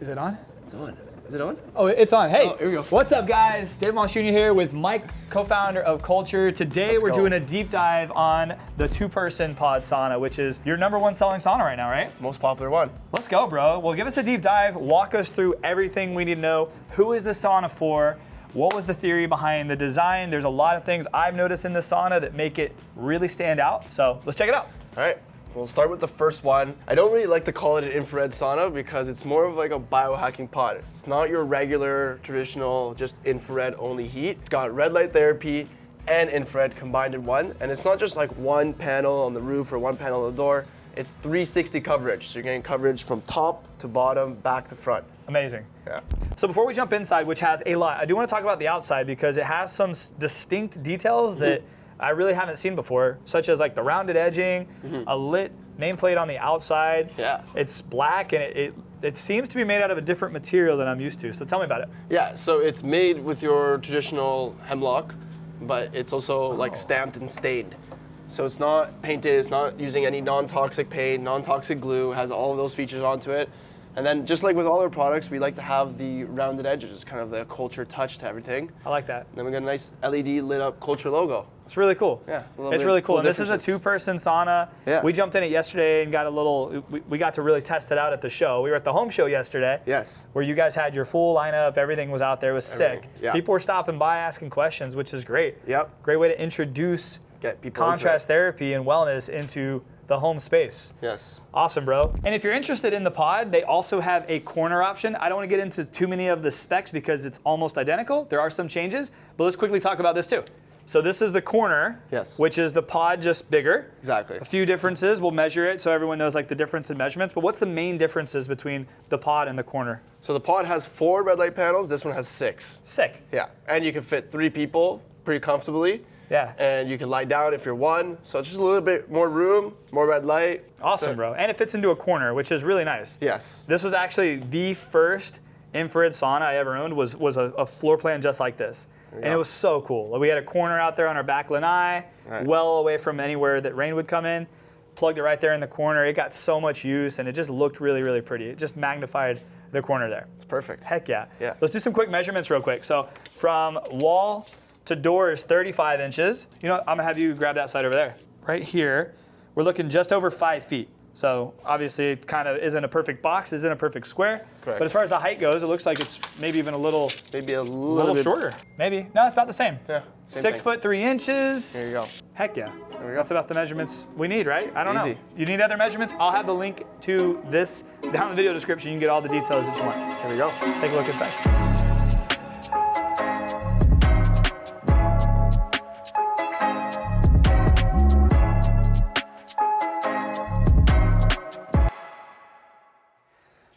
Is it on? It's on. Is it on? Oh, it's on. Hey, here we go. What's up, guys? Dave Walsh Jr. here with Mike, co-founder of Culture. Today, we're doing a deep dive on the two-person pod sauna, which is your #1 selling sauna right now, right? Most popular one. Let's go, bro. Well, give us a deep dive. Walk us through everything we need to know. Who is the sauna for? What was the theory behind the design? There's a lot of things I've noticed in the sauna that make it really stand out. So let's check it out. All right. We'll start with the first one. I don't really like to call it an infrared sauna because it's more of like a biohacking pod. It's not your regular, traditional, just infrared only heat. It's got red light therapy and infrared combined in one. And it's not just like one panel on the roof or one panel on the door. It's 360 coverage. So you're getting coverage from top to bottom, back to front. Amazing. Yeah. So before we jump inside, which has a lot, I do want to talk about the outside because it has some distinct details that I really haven't seen before, such as like the rounded edging, a lit nameplate on the outside. Yeah. It's black and it seems to be made out of a different material than I'm used to. So tell me about it. Yeah, so it's made with your traditional hemlock, but it's also like stamped and stained. So it's not painted, it's not using any non-toxic paint, non-toxic glue, it has all of those features onto it. And then just like with all our products, we like to have the rounded edges, kind of the Culture touch to everything. I like that. And then we got a nice LED lit up Culture logo. It's really cool. Yeah. It's really cool. And this is a two-person sauna. Yeah. We jumped in it yesterday and got we got to really test it out at the show. We were at the home show yesterday. Yes. Where you guys had your full lineup, everything was out there, it was sick. Yeah. People were stopping by asking questions, which is great. Yep. Great way to introduce Get people contrast therapy and wellness into the home space. Yes. Awesome, bro. And if you're interested in the pod, they also have a corner option. I don't want to get into too many of the specs because it's almost identical. There are some changes, but let's quickly talk about this too. So this is the corner, Yes. which is the pod just bigger. Exactly. A few differences, we'll measure it so everyone knows like the difference in measurements, but what's the main differences between the pod and the corner? So the pod has 4 red light panels, this one has 6. Sick. Yeah, and you can fit 3 people pretty comfortably. Yeah. And you can lie down if you're one, so it's just a little bit more room, more red light. Awesome, So, bro. And it fits into a corner, which is really nice. Yes. This was actually the first infrared sauna I ever owned was a floor plan just like this. And it was so cool. We had a corner out there on our back lanai, well away from anywhere that rain would come in. Plugged it right there in the corner. It got so much use and it just looked really, really pretty. It just magnified the corner there. It's perfect. Heck yeah. Yeah. Let's do some quick measurements real quick. So from wall to door is 35 inches. You know, I'm gonna have you grab that side over there. Right here, we're looking just over 5 feet. So obviously it kind of isn't a perfect box, isn't a perfect square. Correct. But as far as the height goes, it looks like it's maybe even a little bit shorter. Maybe. No, it's about the same. Yeah. 6 foot 3 inches. There you go. Heck yeah. There we go. That's about the measurements we need, right? I don't know. Easy. You need other measurements? I'll have the link to this down in the video description. You can get all the details that you want. There we go. Let's take a look inside.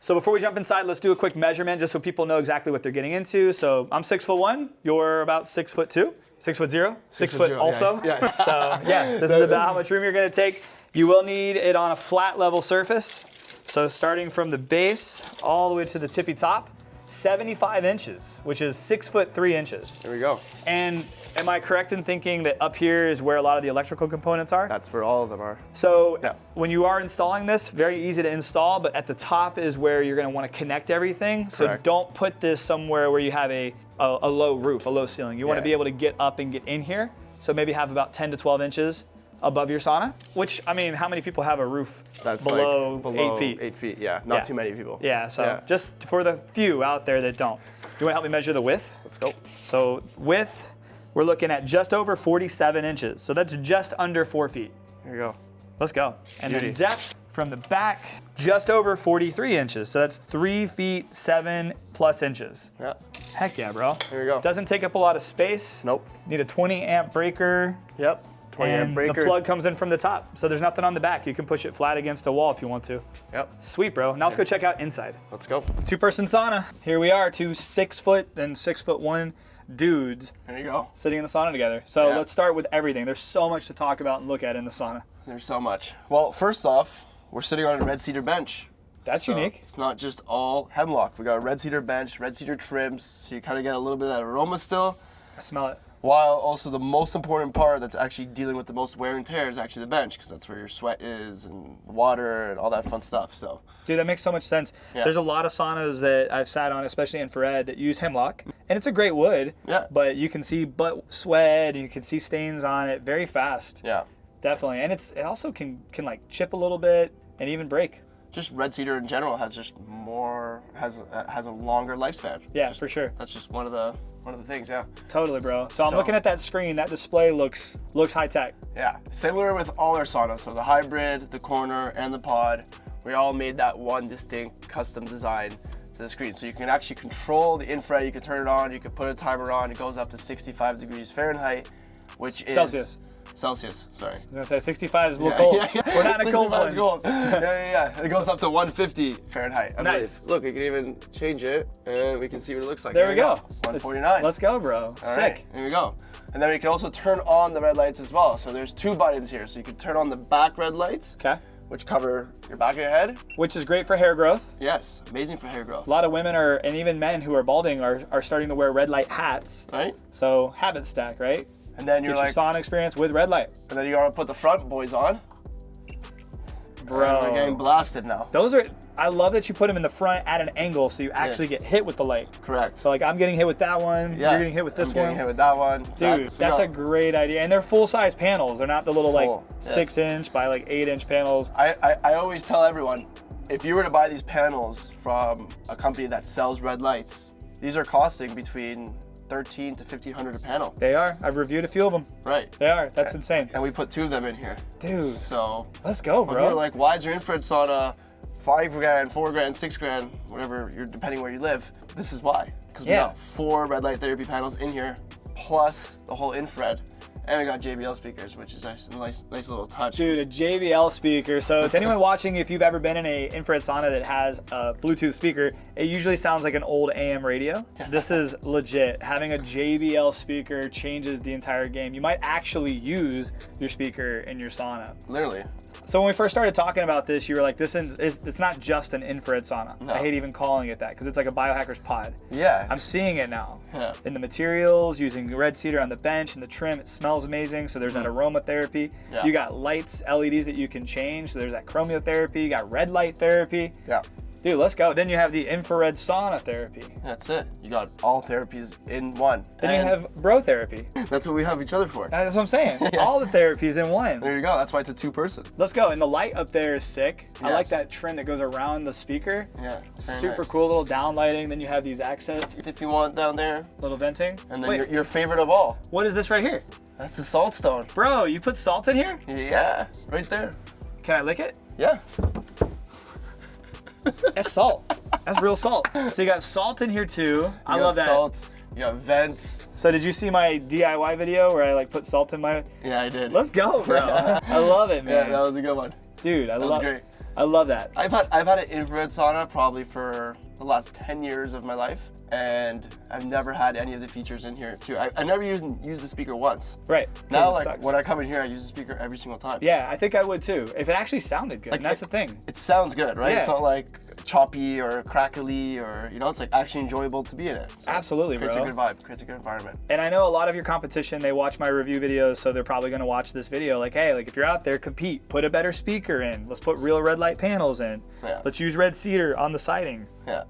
So before we jump inside, let's do a quick measurement just so people know exactly what they're getting into. So I'm 6'1", you're about 6'2", 6'0", 6 foot also. Yeah. So yeah, this is about how much room you're gonna take. You will need it on a flat level surface. So starting from the base all the way to the tippy top, 75 inches, which is 6'3" inches. There we go. And am I correct in thinking that up here is where a lot of the electrical components are? That's where all of them are. So Yeah. when you are installing this, very easy to install, but at the top is where you're gonna wanna connect everything. So Correct. don't put this somewhere where you have a low roof, a low ceiling. You wanna Yeah. be able to get up and get in here. So maybe have about 10 to 12 inches above your sauna, which, I mean, how many people have a roof That's below, like below 8 feet? 8 feet, yeah. Not too many people. Yeah, so Yeah. just for the few out there that don't. Do you wanna help me measure the width? Let's go. So width, we're looking at just over 47 inches. So that's just under 4 feet. There you go. Let's go. And then Beauty. depth from the back, just over 43 inches. So that's 3 feet 7+ inches. Yeah. Heck yeah, bro. There you go. Doesn't take up a lot of space. Nope. Need a 20 amp breaker. Yep. 20 amp And breaker. the plug comes in from the top. So there's nothing on the back. You can push it flat against a wall if you want to. Yep. Sweet, bro. Now let's go check out inside. Let's go. Two-person sauna. Here we are, 2 6 foot and 6'1" dudes There you go. sitting in the sauna together. So Yeah. let's start with everything. There's so much to talk about and look at in the sauna. There's so much. Well, first off, we're sitting on a red cedar bench. That's So unique. It's not just all hemlock. We got a red cedar bench, red cedar trims, so you kind of get a little bit of that aroma still. I smell it. While also the most important part that's actually dealing with the most wear and tear is actually the bench, because that's where your sweat is and water and all that fun stuff. So, dude, that makes so much sense. Yeah. There's a lot of saunas that I've sat on, especially infrared, that use hemlock, and it's a great wood. Yeah. But you can see butt sweat, and you can see stains on it very fast. Yeah. Definitely, and it also can like chip a little bit and even break. Just red cedar in general has just more has a longer lifespan. Yeah, for sure. That's just one of the things. Yeah. Totally, bro. So I'm looking at that screen. That display looks high tech. Yeah. Similar with all our saunas. So the hybrid, the corner, and the pod, we all made that one distinct custom design to the screen. So you can actually control the infrared. You can turn it on. You can put a timer on. It goes up to 65 degrees Fahrenheit, which is Celsius, sorry. I was gonna say 65 is a little cold. We're not in a cold plunge. Yeah. It goes up to 150 Fahrenheit. Nice. Look, we can even change it, and we can see what it looks like. There we go. 149. Let's go, bro. All Sick. Right, here we go. And then we can also turn on the red lights as well. So there's 2 buttons here. So you can turn on the back red lights, Okay. which cover your back of your head. Which is great for hair growth. Yes, amazing for hair growth. A lot of women and even men who are balding are starting to wear red light hats. Right? So habit stack, right? And then you're Get like, your sauna experience with red light. and then you gotta put the front boys on. Bro. And we're getting blasted now. I love that you put them in the front at an angle so you actually Yes. get hit with the light. Correct. So like I'm getting hit with that one, Yeah. you're getting hit with this I'm one. getting hit with that one. Dude, that's a great idea. And they're full-size panels. They're not the little Full, like 6-inch by like 8-inch panels. I always tell everyone, if you were to buy these panels from a company that sells red lights, these are costing between $1,300 to $1,500 a panel. They are. I've reviewed a few of them. Right. They are. That's insane. And we put 2 of them in here. Dude, So let's go, when we're bro. like, why is your infrared sauna $5,000, $4,000, $6,000, whatever you're depending where you live? This is why. Because we Yeah. got 4 red light therapy panels in here, plus the whole infrared. And we got JBL speakers, which is nice, a nice little touch. Dude, a JBL speaker. So to anyone watching, if you've ever been in a infrared sauna that has a Bluetooth speaker, it usually sounds like an old AM radio. This is legit. Having a JBL speaker changes the entire game. You might actually use your speaker in your sauna. Literally. So when we first started talking about this, you were like, it's not just an infrared sauna. No. I hate even calling it that because it's like a biohacker's pod. Yeah. I'm seeing it now. Yeah. In the materials, using red cedar on the bench and the trim, it smells amazing. So there's that aromatherapy. Yeah. You got lights, LEDs that you can change. So there's that chromiotherapy. You got red light therapy. Yeah. Dude, let's go. Then you have the infrared sauna therapy. That's it. You got all therapies in one. Then And you have bro therapy. that's what we have each other for. That's what I'm saying. All the therapies in one. There you go. That's why it's a 2-person. Let's go. And the light up there is sick. I like Yes. that trim that goes around the speaker. Yeah. it's very Super nice. cool little down lighting. Then you have these accents, If you want down there, little venting. and then Wait, your favorite of all. what is this right here? That's the salt stone. Bro, you put salt in here? Yeah, right there. Can I lick it? Yeah. That's salt. That's real salt. So you got salt in here too. I You love got that. salt. You got vents. So did you see my DIY video where I like put salt in my? Yeah, I did. Let's go, bro. I love it, Yeah, man. that was a good one. Dude, I That was love great. I love that. I've had an infrared sauna probably for the last 10 years of my life, and I've never had any of the features in here too. I never used the speaker once. Right. Now, 'cause it like sucks. when I come in here, I use the speaker every single time. Yeah, I think I would too. If it actually sounded good. Like, And that's it- the thing. It sounds good, right? Yeah. It's not like choppy or crackly or, it's like actually enjoyable to be in it. So Absolutely, creates bro. a good vibe, creates a good environment. And I know a lot of your competition, they watch my review videos, so they're probably gonna watch this video. Like, hey, like if you're out there, compete, put a better speaker in. Let's put real red light panels in. Yeah. Let's use red cedar on the siding. Yeah.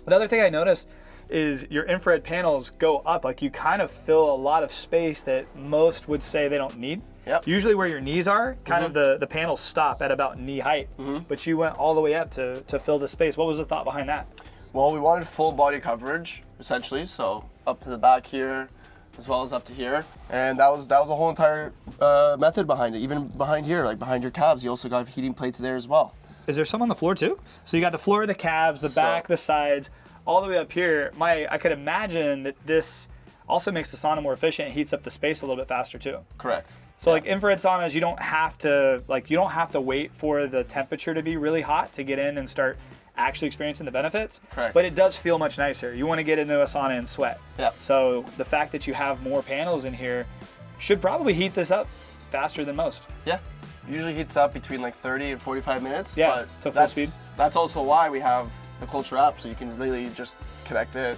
Another thing I noticed is your infrared panels go up. Like you kind of fill a lot of space that most would say they don't need. Yep. Usually where your knees are, kind of the panels stop at about knee height. But you went all the way up to fill the space. What was the thought behind that? Well, we wanted full body coverage, essentially, so up to the back here, as well as up to here, and that was a whole entire method behind it. Even behind here, like behind your calves, you also got heating plates there as well. Is there some on the floor too? So you got the floor, the calves, the back, the sides, all the way up here. I could imagine that this also makes the sauna more efficient, heats up the space a little bit faster too. Correct. So like infrared saunas, you don't have to wait for the temperature to be really hot to get in and start actually experiencing the benefits. Correct. But it does feel much nicer. You want to get into a sauna and sweat. Yeah. So the fact that you have more panels in here should probably heat this up faster than most. Yeah. Usually heats up between like 30 and 45 minutes. Yeah, but to full speed. That's also why we have the Culture app, so you can really just connect it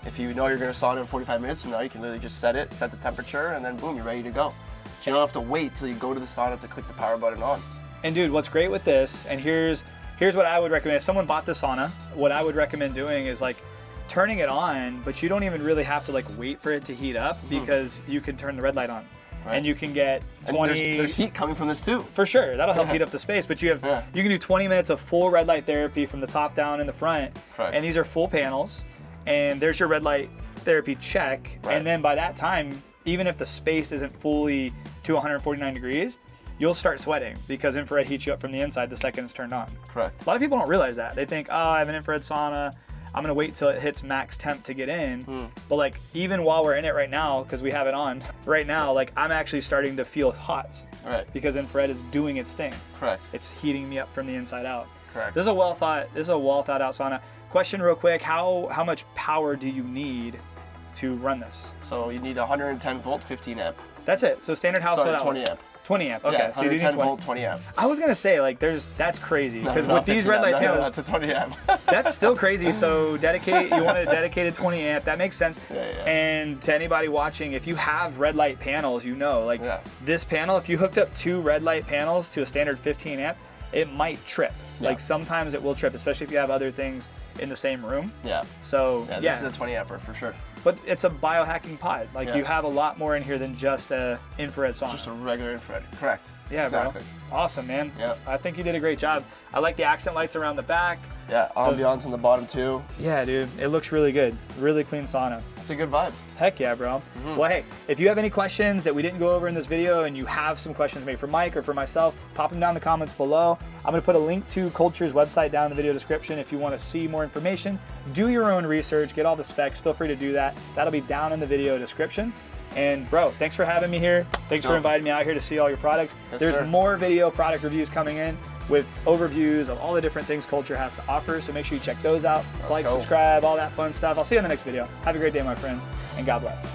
If you know you're gonna sauna in 45 minutes from now, you can literally just set the temperature, and then boom, you're ready to go. So you don't have to wait till you go to the sauna to click the power button on. And dude, what's great with this, and here's what I would recommend. If someone bought the sauna, what I would recommend doing is like turning it on, but you don't even really have to like wait for it to heat up, because you can turn the red light on. Right. And you can get 20. And there's heat coming from this too. For sure, that'll help heat up the space. But you can do 20 minutes of full red light therapy from the top down in the front. Correct. And these are full panels. And there's your red light therapy check. Right. And then by that time, even if the space isn't fully to 149 degrees, you'll start sweating because infrared heats you up from the inside the second it's turned on. Correct. A lot of people don't realize that. They think, oh, I have an infrared sauna, I'm gonna wait till it hits max temp to get in. But like, even while we're in it right now, because we have it on right now, like I'm actually starting to feel hot. Right. Because infrared is doing its thing. Correct. It's heating me up from the inside out. Correct. This is a well thought out sauna. Question real quick, how much power do you need to run this? So you need 110 volt, 15 amp. That's it. So standard house. Sorry, 20 amp. 20 amp. Okay. Yeah, so you do need 110 20. volt, 20 amp. I was gonna say like that's crazy because No, with these 15 red light amp. No, panels, that's a 20 amp. that's still crazy. So you want a dedicated 20 amp. That makes sense. Yeah. And to anybody watching, if you have red light panels, you know like this panel. If you hooked up 2 red light panels to a standard 15 amp, it might trip. Yeah. Like sometimes it will trip, especially if you have other things in the same room. Yeah. So this is a 20 amper for sure. But it's a biohacking pod. Like you have a lot more in here than just a infrared sauna. Just a regular infrared. Correct. Yeah, exactly. Bro. Awesome, man. Yeah. I think you did a great job. I like the accent lights around the back. Yeah, ambiance on the bottom too. Yeah, dude. It looks really good. Really clean sauna. It's a good vibe. Heck yeah, bro. Well, hey, if you have any questions that we didn't go over in this video and you have some questions maybe for Mike or for myself, pop them down in the comments below. I'm going to put a link to Culture's website down in the video description if you want to see more information. Do your own research, get all the specs, feel free to do that. That'll be down in the video description. And bro, thanks for having me here. Thanks for inviting me out here to see all your products. Yes, There's sir. more video product reviews coming in with overviews of all the different things Culture has to offer. So make sure you check those out. Like, subscribe, all that fun stuff. I'll see you in the next video. Have a great day, my friends, and God bless.